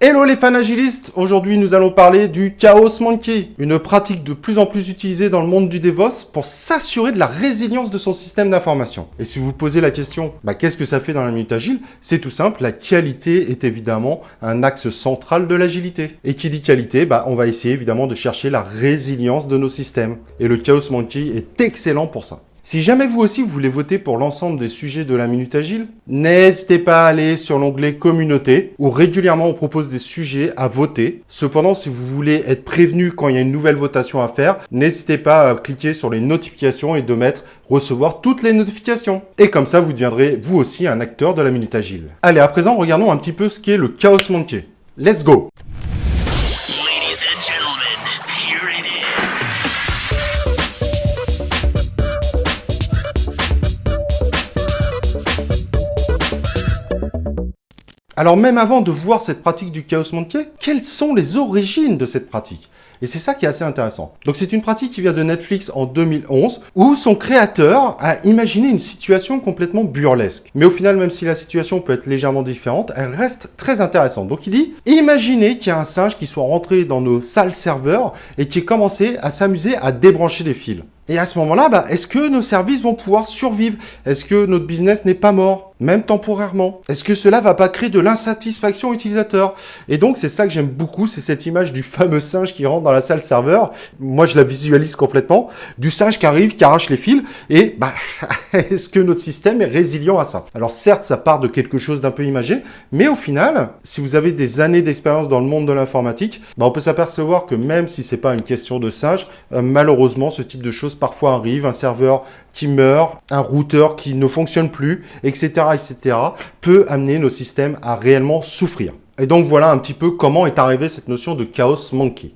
Hello les fans agilistes, aujourd'hui nous allons parler du Chaos Monkey, une pratique de plus en plus utilisée dans le monde du DevOps pour s'assurer de la résilience de son système d'information. Et si vous vous posez la question, qu'est-ce que ça fait dans la minute agile? C'est tout simple, la qualité est évidemment un axe central de l'agilité. Et qui dit qualité, on va essayer évidemment de chercher la résilience de nos systèmes. Et le Chaos Monkey est excellent pour ça. Si jamais vous aussi vous voulez voter pour l'ensemble des sujets de la Minute Agile, n'hésitez pas à aller sur l'onglet Communauté où régulièrement on propose des sujets à voter. Cependant, si vous voulez être prévenu quand il y a une nouvelle votation à faire, n'hésitez pas à cliquer sur les notifications et de mettre recevoir toutes les notifications. Et comme ça, vous deviendrez vous aussi un acteur de la Minute Agile. Allez, à présent, regardons un petit peu ce qu'est le Chaos Monkey. Let's go! Ladies and gentlemen, here it is. Alors même avant de voir cette pratique du Chaos Monkey, quelles sont les origines de cette pratique? Et c'est ça qui est assez intéressant. Donc c'est une pratique qui vient de Netflix en 2011, où son créateur a imaginé une situation complètement burlesque. Mais au final, même si la situation peut être légèrement différente, elle reste très intéressante. Donc il dit, imaginez qu'il y a un singe qui soit rentré dans nos salles serveurs et qui ait commencé à s'amuser à débrancher des fils. Et à ce moment-là, est-ce que nos services vont pouvoir survivre? Est-ce que notre business n'est pas mort, même temporairement? Est-ce que cela va pas créer de l'insatisfaction utilisateur? Et donc, c'est ça que j'aime beaucoup, c'est cette image du fameux singe qui rentre dans la salle serveur. Moi, je la visualise complètement. Du singe qui arrive, qui arrache les fils. Et est-ce que notre système est résilient à ça? Alors certes, ça part de quelque chose d'un peu imagé, mais au final, si vous avez des années d'expérience dans le monde de l'informatique, on peut s'apercevoir que même si c'est pas une question de singe, malheureusement, ce type de choses parfois arrive, un serveur qui meurt, un routeur qui ne fonctionne plus, etc., peut amener nos systèmes à réellement souffrir. Et donc voilà un petit peu comment est arrivée cette notion de Chaos Monkey.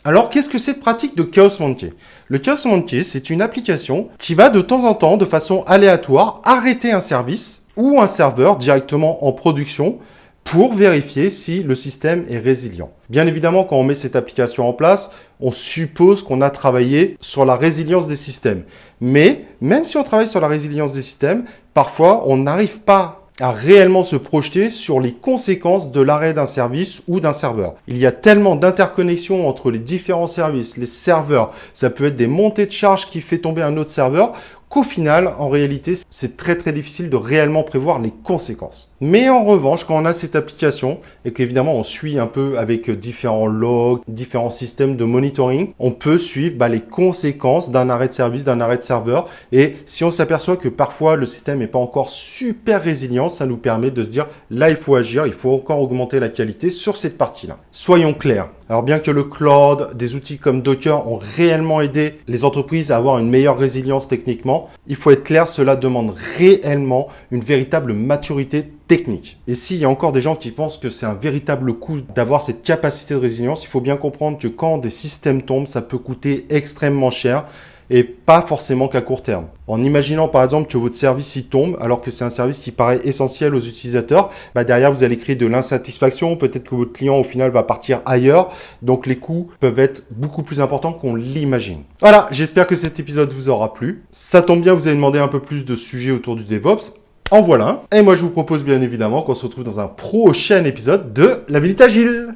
Alors, qu'est-ce que cette pratique de Chaos Monkey? Le Chaos Monkey, c'est une application qui va de temps en temps, de façon aléatoire, arrêter un service ou un serveur directement en production pour vérifier si le système est résilient. Bien évidemment, quand on met cette application en place, on suppose qu'on a travaillé sur la résilience des systèmes. Mais même si on travaille sur la résilience des systèmes, parfois, on n'arrive pas à réellement se projeter sur les conséquences de l'arrêt d'un service ou d'un serveur. Il y a tellement d'interconnexions entre les différents services, les serveurs, ça peut être des montées de charges qui fait tomber un autre serveur, qu'au final, en réalité, c'est très difficile de réellement prévoir les conséquences. Mais en revanche, quand on a cette application et qu'évidemment on suit un peu avec différents logs, différents systèmes de monitoring, on peut suivre les conséquences d'un arrêt de service, d'un arrêt de serveur. Et si on s'aperçoit que parfois le système n'est pas encore super résilient, ça nous permet de se dire là il faut agir, il faut encore augmenter la qualité sur cette partie-là. Soyons clairs. Alors bien que le cloud, des outils comme Docker ont réellement aidé les entreprises à avoir une meilleure résilience techniquement, il faut être clair, cela demande réellement une véritable maturité technique. Et s'il y a encore des gens qui pensent que c'est un véritable coût d'avoir cette capacité de résilience, il faut bien comprendre que quand des systèmes tombent, ça peut coûter extrêmement cher et pas forcément qu'à court terme. En imaginant par exemple que votre service y tombe alors que c'est un service qui paraît essentiel aux utilisateurs, derrière vous allez créer de l'insatisfaction, peut-être que votre client au final va partir ailleurs, donc les coûts peuvent être beaucoup plus importants qu'on l'imagine. Voilà, j'espère que cet épisode vous aura plu. Ça tombe bien, vous avez demandé un peu plus de sujets autour du DevOps. En voilà un. Et moi je vous propose bien évidemment qu'on se retrouve dans un prochain épisode de la Minute Agile.